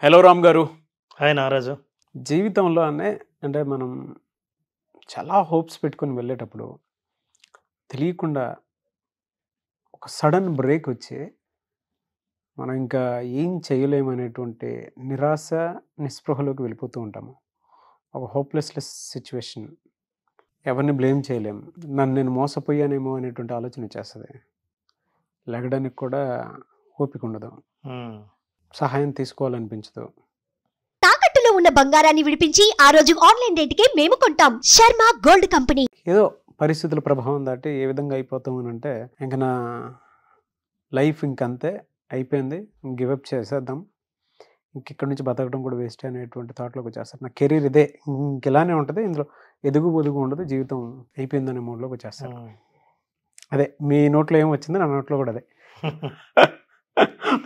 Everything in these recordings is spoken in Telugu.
హలో రామ్ గారు. హాయ్ నారాజు. జీవితంలో అంటే మనం చాలా హోప్స్ పెట్టుకొని వెళ్ళేటప్పుడు తెలియకుండా ఒక సడన్ బ్రేక్ వచ్చి మనం ఇంకా ఏం చేయలేమనేటువంటి నిరాశ, నిస్పృహలోకి వెళ్ళిపోతూ ఉంటాము. ఒక హోప్లెస్‌లెస్ సిట్యుయేషన్. ఎవరిని బ్లేమ్ చేయలేము. నన్ను నేను మోసపోయానేమో అనేటువంటి ఆలోచన వచ్చేస్తది. లెగడానికి కూడా ఓపిక ఉండదు. సహాయం తీసుకోవాలనిపించదు. తాకట్టులో ఉన్న బంగారాన్ని విడిపించి ఆ రోజు ఆన్లైన్ రేటుకే మేము కొంటాం. Sharma gold company. ఏదో పరిస్థితుల ప్రభావం దాటి ఏ విధంగా అయిపోతామనంటే ఇంక నా లైఫ్ ఇంకంతే అయిపోయింది, గివప్ చేసేద్దాం, ఇంకిక్కడి నుంచి బతకడం కూడా వేస్ట్ అనేటువంటి థాట్లోకి వచ్చేస్తారు. నా కెరీర్ ఇదే, ఇంకిలానే ఉంటుంది, ఇందులో ఎదుగు పొదుగు ఉండదు, జీవితం అయిపోయిందనే మూడ్లోకి వచ్చేస్తారు. అదే మీ నోట్లో ఏం వచ్చిందో నా నోట్లో కూడా అదే.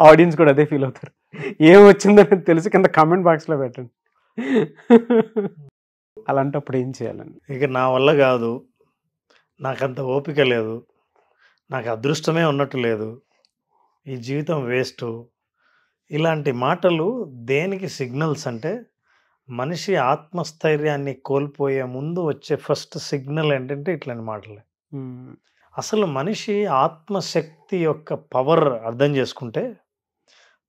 ఆడియన్స్ కూడా అదే ఫీల్ అవుతారు. ఏం వచ్చిందని తెలిసి కింద కామెంట్ బాక్స్లో పెట్టండి. అలాంటప్పుడు ఏం చేయాలని. ఇక నా వల్ల కాదు, నాకంత ఓపిక లేదు, నాకు అదృష్టమే ఉన్నట్టు లేదు, ఈ జీవితం వేస్ట్, ఇలాంటి మాటలు దేనికి సిగ్నల్స్ అంటే మనిషి ఆత్మస్థైర్యాన్ని కోల్పోయే ముందు వచ్చే ఫస్ట్ సిగ్నల్ ఏంటంటే ఇట్లాంటి మాటలే. అసలు మనిషి ఆత్మశక్తి యొక్క పవర్ అర్థం చేసుకుంటే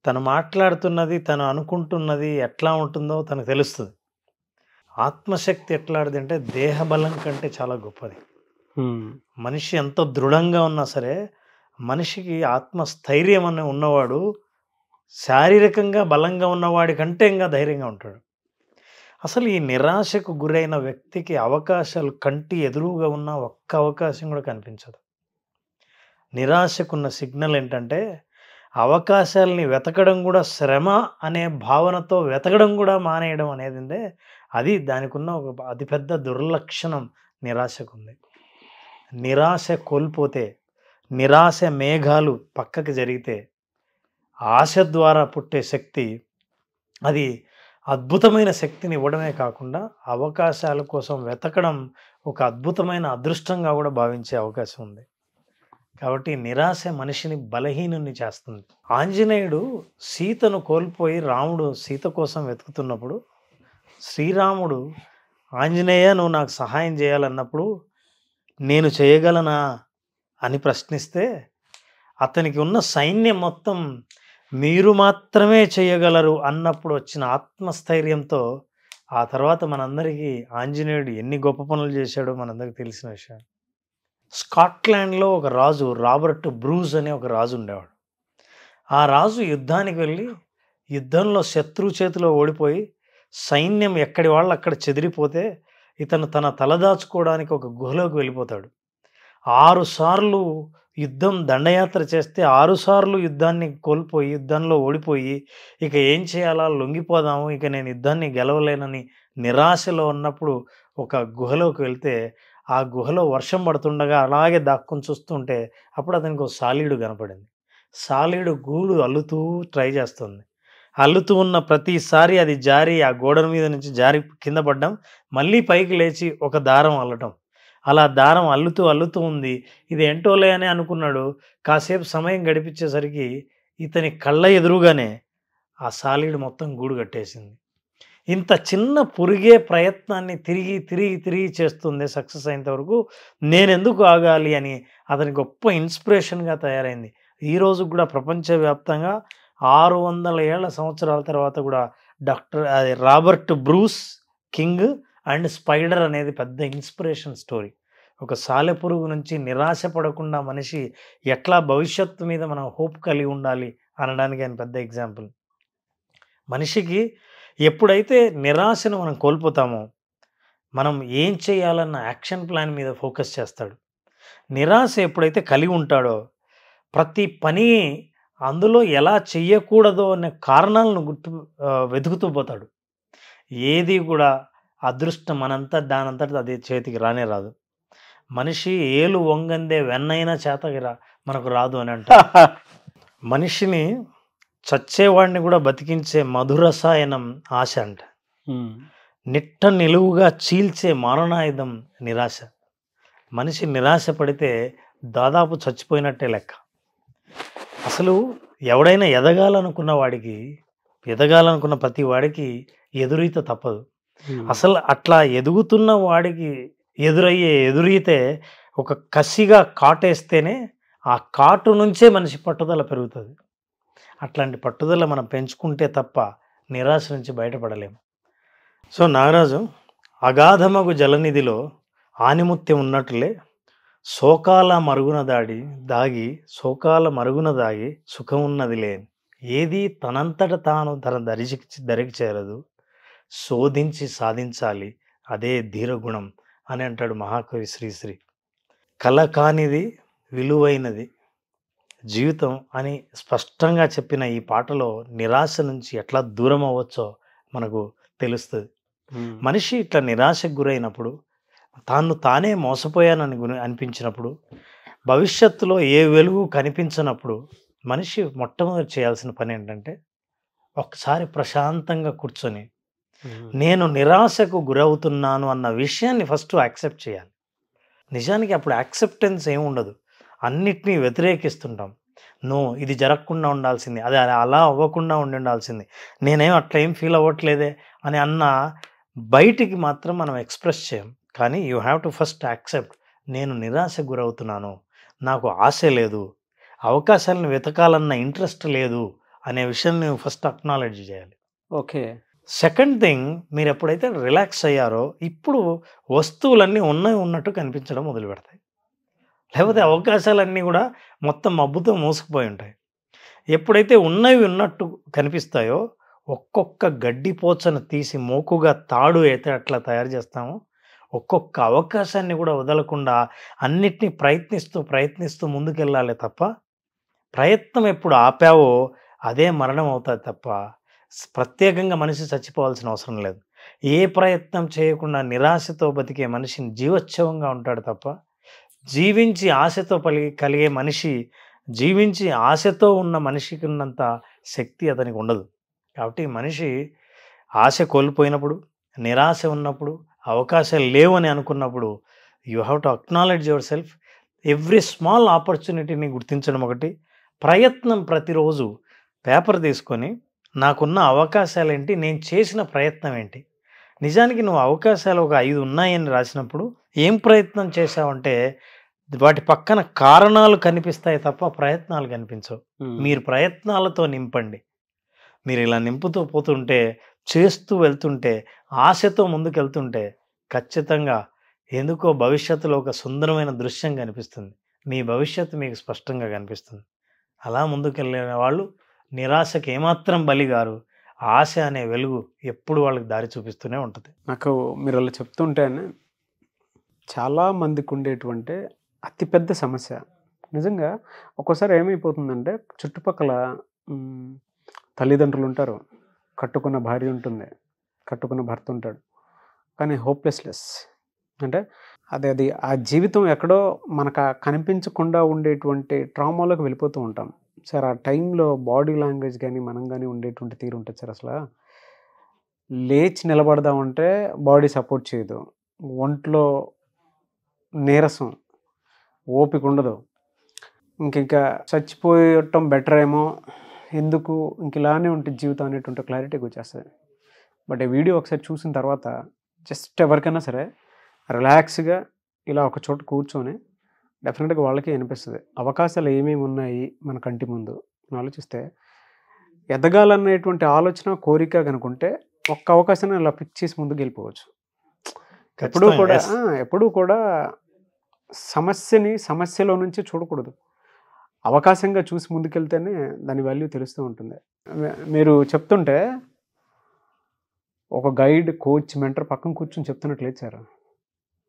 తను మాట్లాడుతున్నది, తను అనుకుంటున్నది ఎట్లా ఉంటుందో తనకు తెలుస్తుంది. ఆత్మశక్తి ఎట్లాంటిది అంటే దేహబలం కంటే చాలా గొప్పది. మనిషి ఎంత దృఢంగా ఉన్నా సరే మనిషికి ఆత్మస్థైర్యం అనే ఉన్నవాడు శారీరకంగా బలంగా ఉన్నవాడి కంటే ఇంకా ధైర్యంగా ఉంటాడు. అసలు ఈ నిరాశకు గురైన వ్యక్తికి అవకాశాలు కంటి ఎదురుగా ఉన్న ఒక్క అవకాశం కూడా కనిపించదు. నిరాశకున్న సిగ్నల్ ఏంటంటే అవకాశాలని వెతకడం కూడా శ్రమ అనే భావనతో వెతకడం కూడా మానేయడం అనేది అది దానికి ఉన్న ఒక అతిపెద్ద దుర్లక్షణం నిరాశకుంది. నిరాశ కోల్పోతే, నిరాశ మేఘాలు పక్కకి జరిగితే ఆశ ద్వారా పుట్టే శక్తి అది అద్భుతమైన శక్తిని ఇవ్వడమే కాకుండా అవకాశాల కోసం వెతకడం ఒక అద్భుతమైన అదృష్టంగా కూడా భావించే అవకాశం ఉంది. కాబట్టి నిరాశ మనిషిని బలహీనుని చేస్తుంది. ఆంజనేయుడు సీతను కోల్పోయి రాముడు సీత కోసం వెతుకుతున్నప్పుడు శ్రీరాముడు ఆంజనేయ నువ్వు నాకు సహాయం చేయాలన్నప్పుడు నేను చేయగలనా అని ప్రశ్నిస్తే అతనికి ఉన్న సైన్యం మొత్తం మీరు మాత్రమే చేయగలరు అన్నప్పుడు వచ్చిన ఆత్మస్థైర్యంతో ఆ తర్వాత మనందరికీ ఆంజనేయుడు ఎన్ని గొప్ప పనులు చేశాడో మనందరికీ తెలిసిన విషయం. స్కాట్లాండ్లో ఒక రాజు రాబర్ట్ బ్రూస్ అనే ఒక రాజు ఉండేవాడు. ఆ రాజు యుద్ధానికి వెళ్ళి యుద్ధంలో శత్రువు చేతిలో ఓడిపోయి సైన్యం ఎక్కడి వాళ్ళు అక్కడ చెదిరిపోతే ఇతను తన తలదాచుకోవడానికి ఒక గుహలోకి వెళ్ళిపోతాడు. 6 సార్లు యుద్ధం దండయాత్ర చేస్తే 6 సార్లు యుద్ధాన్ని కోల్పోయి యుద్ధంలో ఓడిపోయి ఇక ఏం చేయాలా, లొంగిపోదాము, ఇక నేను యుద్ధాన్ని గెలవలేనని నిరాశలో ఉన్నప్పుడు ఒక గుహలోకి వెళ్తే ఆ గుహలో వర్షం పడుతుండగా అలాగే దాక్కుని చూస్తుంటే అప్పుడు అతనికి ఒక సాలీడు కనపడింది. సాలీడు గూడు అల్లుతూ ట్రై చేస్తుంది. అల్లుతూ ఉన్న ప్రతిసారి అది జారి ఆ గోడ మీద నుంచి జారి కింద పడ్డం, మళ్ళీ పైకి లేచి ఒక దారం అల్లటం, అలా దారం అల్లుతూ ఉంది. ఇది ఏంటోలే అని అనుకున్నాడు. కాసేపు సమయం గడిపించేసరికి ఇతని కళ్ళ ఎదురుగానే ఆ సాలీడు మొత్తం గూడు కట్టేసింది. ఇంత చిన్న పురిగే ప్రయత్నాన్ని తిరిగి చేస్తుంది సక్సెస్ అయినంత వరకు నేనెందుకు ఆగాలి అని అతని గొప్ప ఇన్స్పిరేషన్గా తయారైంది. ఈరోజు కూడా ప్రపంచవ్యాప్తంగా 600 సంవత్సరాల తర్వాత కూడా Robert Bruce king and spider అనేది పెద్ద ఇన్స్పిరేషన్ స్టోరీ. ఒక సాలెపురుగు నుంచి నిరాశ పడకుండా మనిషి ఎట్లా భవిష్యత్తు మీద మనం హోప్ కలిగి ఉండాలి అనడానికి ఆయన పెద్ద ఎగ్జాంపుల్. మనిషికి ఎప్పుడైతే నిరాశను మనం కోల్పోతామో మనం ఏం చేయాలన్న యాక్షన్ ప్లాన్ మీద ఫోకస్ చేస్తాడు. నిరాశ ఎప్పుడైతే కలిగి ఉంటాడో ప్రతి పని అందులో ఎలా చెయ్యకూడదో అనే కారణాలను వెతుకుతూ పోతాడు. ఏది కూడా అదృష్టం దానంతట అదే చేతికి రానే రాదు. మనిషి ఏలు వంగందే వెన్నైనా మనకు రాదు అని అంట. మనిషిని చచ్చేవాడిని కూడా బతికించే మధురసాయనం ఆశ అంట. నిట్ట నిలువుగా చీల్చే మారణాయుధం నిరాశ. మనిషి నిరాశ పడితే దాదాపు చచ్చిపోయినట్టే లెక్క. అసలు ఎవడైనా ఎదగాలనుకున్న వాడికి ఎదగాలనుకున్న ప్రతి వాడికి ఎదురీత తప్పదు. అసలు అట్లా ఎదుగుతున్న వాడికి ఎదురయ్యే ఎదురీతే ఒక కసిగా కాటేస్తేనే ఆ కాటు నుంచే మనిషి పట్టుదల పెరుగుతుంది. అట్లాంటి పట్టుదల మనం పెంచుకుంటే తప్ప నిరాశ నుంచి బయటపడలేము. సో నాగరాజు, అగాధమగు జలనిధిలో ఆనిముత్యం ఉన్నట్లే శోకాల మరుగున దాగి సుఖం ఉన్నది లేని, ఏది తనంతట తాను తన దరికి చేరదు, శోధించి సాధించాలి అదే ధీరగుణం అని అంటాడు మహాకవి శ్రీశ్రీ. కల కానిది విలువైనది జీవితం అని స్పష్టంగా చెప్పిన ఈ పాటలో నిరాశ నుంచి ఎట్లా దూరం అవ్వచ్చో మనకు తెలుస్తుంది. మనిషి ఇట్లా నిరాశకు గురైనప్పుడు, తానే మోసపోయానని అనిపించినప్పుడు, భవిష్యత్తులో ఏ వెలుగు కనిపించినప్పుడు మనిషి మొట్టమొదటి చేయాల్సిన పని ఏంటంటే ఒకసారి ప్రశాంతంగా కూర్చొని నేను నిరాశకు గురవుతున్నాను అన్న విషయాన్ని ఫస్ట్ యాక్సెప్ట్ చేయాలి. నిజానికి అప్పుడు యాక్సెప్టెన్స్ ఏమి ఉండదు, అన్నిటినీ వ్యతిరేకిస్తుంటాం. ఇది జరగకుండా ఉండాల్సింది, అది అలా అవ్వకుండా ఉండాల్సింది, నేనేం అట్లా ఏం ఫీల్ అవ్వట్లేదే అని అన్న బయటికి మాత్రం మనం ఎక్స్ప్రెస్ చేయం. కానీ you have to first accept, నేను నిరాశకు గురవుతున్నాను, నాకు ఆశ లేదు, అవకాశాలను వెతకాలన్న ఇంట్రెస్ట్ లేదు అనే విషయం నువ్వు ఫస్ట్ అక్నాలెడ్జ్ చేయాలి. ఓకే. సెకండ్ థింగ్, మీరు ఎప్పుడైతే రిలాక్స్ అయ్యారో ఇప్పుడు వస్తువులన్నీ ఉన్నట్టు కనిపించడం మొదలు పెడతాయి. లేకపోతే అవకాశాలన్నీ కూడా మొత్తం మబ్బుతో మూసుకుపోయి ఉంటాయి. ఎప్పుడైతే ఉన్నట్టు కనిపిస్తాయో ఒక్కొక్క గడ్డిపోచను తీసి మోకుగా తాడు అయితే అట్లా తయారు చేస్తామో, ఒక్కొక్క అవకాశాన్ని కూడా వదలకుండా అన్నిటినీ ప్రయత్నిస్తూ ముందుకెళ్ళాలి తప్ప, ప్రయత్నం ఎప్పుడు ఆపావో అదే మరణం అవుతుంది తప్ప ప్రత్యేకంగా మనిషి చచ్చిపోవాల్సిన అవసరం లేదు. ఏ ప్రయత్నం చేయకుండా నిరాశతో బతికే మనిషిని జీవోత్సవంగా ఉంటాడు తప్ప, జీవించి ఆశతో ఉన్న మనిషికి ఉన్నంత శక్తి అతనికి ఉండదు. కాబట్టి మనిషి ఆశ కోల్పోయినప్పుడు, నిరాశ ఉన్నప్పుడు, అవకాశాలు లేవని అనుకున్నప్పుడు you have to acknowledge yourself. Every small ఆపర్చునిటీని గుర్తించడం ఒకటి, ప్రయత్నం ప్రతిరోజు పేపర్ తీసుకొని నాకున్న అవకాశాలు ఏంటి, నేను చేసిన ప్రయత్నం ఏంటి. నిజానికి నువ్వు అవకాశాలు ఒక 5 ఉన్నాయని రాసినప్పుడు ఏం ప్రయత్నం చేశావంటే వాటి పక్కన కారణాలు కనిపిస్తాయి తప్ప ప్రయత్నాలు కనిపించవు. మీరు ప్రయత్నాలతో నింపండి. మీరు ఇలా నింపుతూ పోతుంటే, చేస్తూ వెళ్తుంటే, ఆశతో ముందుకెళ్తుంటే ఖచ్చితంగా ఎందుకో భవిష్యత్తులో ఒక సుందరమైన దృశ్యం కనిపిస్తుంది. మీ భవిష్యత్తు మీకు స్పష్టంగా కనిపిస్తుంది. అలా ముందుకెళ్ళిన వాళ్ళు నిరాశకి ఏమాత్రం బలిగారు. ఆశ అనే వెలుగు ఎప్పుడు వాళ్ళకి దారి చూపిస్తూనే ఉంటుంది. నాకు మీరు అలా చెప్తుంటేనే చాలా మందికి ఉండేటువంటి అతిపెద్ద సమస్య నిజంగా ఒక్కోసారి ఏమైపోతుందంటే, చుట్టుపక్కల తల్లిదండ్రులు ఉంటారు, కట్టుకున్న భార్య ఉంటుంది, కట్టుకున్న భర్త ఉంటాడు, కానీ హోప్లెస్నెస్ అంటే అది ఆ జీవితం ఎక్కడో మనకు కనిపించకుండా ఉండేటువంటి ట్రామాలోకి వెళ్ళిపోతూ ఉంటాం సార్. ఆ టైంలో బాడీ లాంగ్వేజ్ కానీ మనం కానీ ఉండేటువంటి తీరు ఉంటుంది సార్. అసలు లేచి నిలబడదామంటే బాడీ సపోర్ట్ చేయదు, ఒంట్లో నీరసం, ఓపిక ఉండదు, ఇంకా చచ్చిపోయటం బెటర్ ఏమో, ఎందుకు ఇలానే ఉంటుంది జీవితం అనేటువంటి క్లారిటీకి వచ్చేస్తుంది. బట్ ఈ వీడియో ఒకసారి చూసిన తర్వాత జస్ట్ ఎవరికైనా సరే రిలాక్స్గా ఇలా ఒక చోట కూర్చొని డెఫినెట్గా వాళ్ళకి అనిపిస్తుంది అవకాశాలు ఏమేమి ఉన్నాయి మన కంటి ముందు ఆలోచిస్తే. ఎదగాలనేటువంటి ఆలోచన, కోరిక కనుకుంటే ఒక్క అవకాశాన్ని ఇలా పిక్ చేసి ముందుకు వెళ్ళిపోవచ్చు. ఎప్పుడూ కూడా సమస్యలో నుంచి చూడకూడదు, అవకాశంగా చూసి ముందుకెళ్తేనే దాని వాల్యూ తెలుస్తూ ఉంటుంది. మీరు చెప్తుంటే ఒక గైడ్, కోచ్, మెంటర్ పక్కన కూర్చొని చెప్తున్నట్లేదు సార్.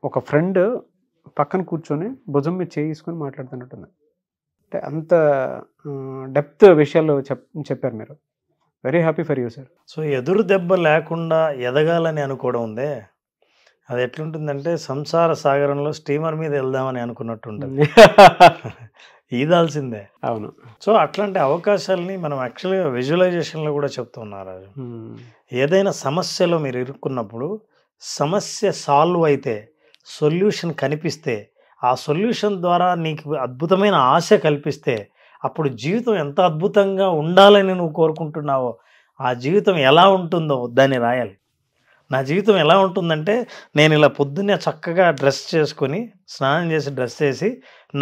ఒక ఫ్రెండ్ పక్కన కూర్చొని భుజం మీద చేసుకొని మాట్లాడుతున్నట్టుంది. అంటే అంత డెప్త్ విషయాలు చెప్పారు మీరు. Very happy for you sir. So ఎదురు దెబ్బ లేకుండా ఎదగాలని అనుకోవడం ఉందే, అది ఎట్లుంటుందంటే సంసార సాగరంలో స్టీమర్ మీద వెళ్దామని అనుకున్నట్టు ఉంటుంది. ఈదాల్సిందే. అవును. సో అట్లాంటి అవకాశాలని మనం యాక్చువల్గా విజువలైజేషన్లో కూడా చెప్తున్నారు. ఏదైనా సమస్యలో మీరు ఇరుక్కున్నప్పుడు సమస్య సాల్వ్ అయితే, సొల్యూషన్ కనిపిస్తే, ఆ సొల్యూషన్ ద్వారా నీకు అద్భుతమైన ఆశ కల్పిస్తే, అప్పుడు జీవితం ఎంత అద్భుతంగా ఉండాలని నువ్వు కోరుకుంటున్నావో ఆ జీవితం ఎలా ఉంటుందో దాన్ని రాయాలి. నా జీవితం ఎలా ఉంటుందంటే, నేను ఇలా పొద్దున్నే చక్కగా డ్రెస్ చేసుకొని, స్నానం చేసి డ్రెస్ చేసి,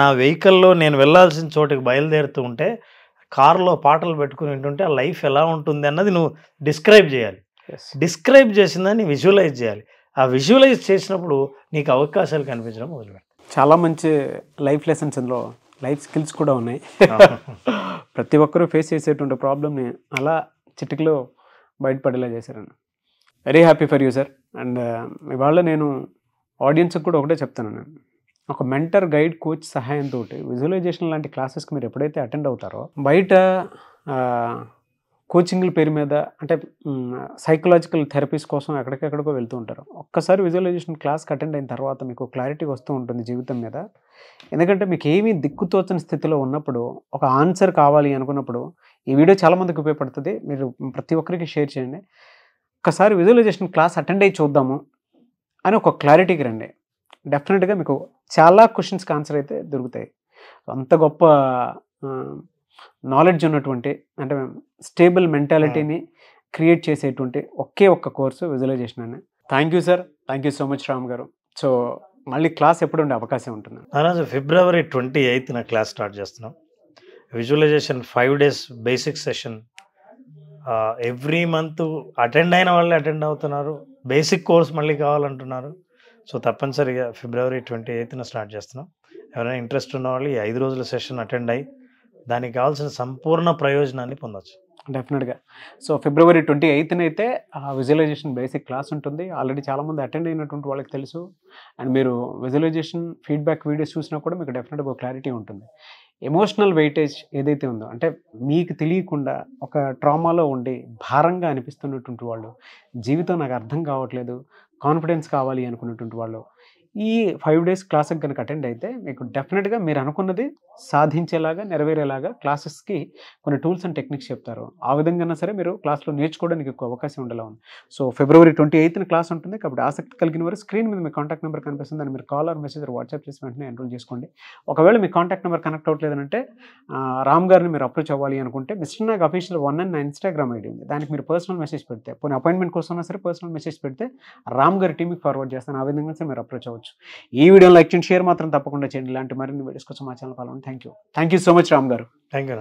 నా వెహికల్‌లో నేను వెళ్ళాల్సిన చోటికి బయలుదేరుతూ ఉంటే, కారులో పాటలు పెట్టుకొని వింటుంటే ఆ లైఫ్ ఎలా ఉంటుంది అన్నది నువ్వు డిస్క్రైబ్ చేయాలి. డిస్క్రైబ్ చేసిందాన్ని విజువలైజ్ చేయాలి. ఆ విజువలైజ్ చేసినప్పుడు నీకు అవకాశాలు కనిపించడం మొదలుపెడతాయి. చాలా మంచి లైఫ్ లెసన్స్ ఇందులో, లైఫ్ స్కిల్స్ కూడా ఉన్నాయి. ప్రతి ఒక్కరూ ఫేస్ చేసేటువంటి ప్రాబ్లమ్ని అలా చిటికలో బయటపడేలా చేశారన్న. Very happy for you sir. And ఇవాళ నేను ఆడియన్స్కి కూడా ఒకటే చెప్తాను, నేను ఒక మెంటర్, గైడ్, కోచ్ సహాయంతో విజువలైజేషన్ లాంటి క్లాసెస్కి మీరు ఎప్పుడైతే అటెండ్ అవుతారో, బయట కోచింగ్ల పేరు మీద అంటే సైకలాజికల్ థెరపీస్ కోసం ఎక్కడికెక్కడికో వెళ్తూ ఉంటారు. ఒక్కసారి విజువలైజేషన్ క్లాస్కి అటెండ్ అయిన తర్వాత మీకు క్లారిటీ వస్తూ ఉంటుంది జీవితం మీద. ఎందుకంటే మీకు ఏమీ దిక్కుతోచని స్థితిలో ఉన్నప్పుడు, ఒక ఆన్సర్ కావాలి అనుకున్నప్పుడు ఈ వీడియో చాలామందికి ఉపయోగపడుతుంది. మీరు ప్రతి ఒక్కరికి షేర్ చేయండి. ఒక్కసారి విజువలైజేషన్ క్లాస్ అటెండ్ అయ్యి చూద్దాము అని ఒక క్లారిటీకి రండి. డెఫినెట్గా మీకు చాలా క్వశ్చన్స్కి ఆన్సర్ అయితే దొరుకుతాయి. అంత గొప్ప నాలెడ్జ్ ఉన్నటువంటి, అంటే స్టేబుల్ మెంటాలిటీని క్రియేట్ చేసేటువంటి ఒకే ఒక్క కోర్సు విజువలైజేషన్ అని. Thank you sir, thank you so much Ram గారు. సో మళ్ళీ క్లాస్ ఎప్పుడు ఉండే అవకాశం ఉంటుంది? అలాగే February 28న క్లాస్ స్టార్ట్ చేస్తున్నాం. Visualisation 5 days basic session. Every month attend అయిన వాళ్ళే అటెండ్ అవుతున్నారు. బేసిక్ కోర్స్ మళ్ళీ కావాలంటున్నారు. సో తప్పనిసరిగా February 28న స్టార్ట్ చేస్తున్నాం. ఎవరైనా ఇంట్రెస్ట్ ఉన్న వాళ్ళు ఈ 5 రోజుల సెషన్ అటెండ్ అయ్యి దానికి కావాల్సిన సంపూర్ణ ప్రయోజనాన్ని పొందవచ్చు. డెఫినెట్గా. సో February 28న అయితే విజువలైజేషన్ బేసిక్ క్లాస్ ఉంటుంది. ఆల్రెడీ చాలామంది అటెండ్ అయినటువంటి వాళ్ళకి తెలుసు. అండ్ మీరు విజువలైజేషన్ ఫీడ్బ్యాక్ వీడియోస్ చూసినా కూడా మీకు డెఫినెట్గా ఒక క్లారిటీ ఉంటుంది. ఎమోషనల్ వెయిటేజ్ ఏదైతే ఉందో, అంటే మీకు తెలియకుండా ఒక ట్రామాలో ఉండి భారంగా అనిపిస్తున్నటువంటి వాళ్ళు, జీవితం నాకు అర్థం కావట్లేదు, కాన్ఫిడెన్స్ కావాలి అనుకున్నటువంటి వాళ్ళు ఈ 5 days క్లాస్కి కనుక అటెండ్ అయితే మీకు డెఫినెట్గా మీరు అనుకున్నది సాధించేలాగా, నెరవేరేలాగా క్లాసెస్కి కొన్ని టూల్స్ అండ్ టెక్నిక్స్ చెప్తారు. ఆ విధంగా సరే మీరు క్లాస్లో నేర్చుకోవడానికి ఎక్కువ అవకాశం ఉండేలా ఉంది. సో February 28న క్లాస్ ఉంటుంది. కాబట్టి ఆసక్తి కలిగిన వారు స్క్రీన్ మీద మీ కాంటాక్ట్ నెంబర్ కనిపిస్తుంది. దాన్ని మీరు కాల్ ఆర్ మెసేజ్ వాట్సాప్ చేసి వెంటనే ఎన్రోల్ చేసుకోండి. ఒకవేళ మీ కాంటాక్ట్ నెంబర్ కనెక్ట్ అవ్వట్లేదంటే రామ్ గారిని మీరు అప్రోచ్ అవ్వాలి అనుకుంటే మిస్టర్ నాగ్ అఫీషియల్ 1 అని నా ఇన్స్టాగ్రామ్ ఐడి ఉంది. దానికి మీరు పర్సనల్ మెసేజ్ పెడితే, పోనీ అపాయింట్మెంట్ కోసం ఉన్నా సరే పర్సనల్ మెసేజ్ పెడితే రామ్ గారి టీమ్కి ఫార్వర్డ్ చేస్తాను. ఆ విధంగా సరే మీరు అప్రోచ్ అవ్వచ్చు. ఈ వీడియోని లైక్ చేయండి, షేర్ మాత్రం తప్పకుండా చేయండి. ఇలాంటి మరిన్ని వీడియోస్ కోసం మా ఛానల్ ఫాలో అవ్వండి. Thank you so much Ram garu. Thank you.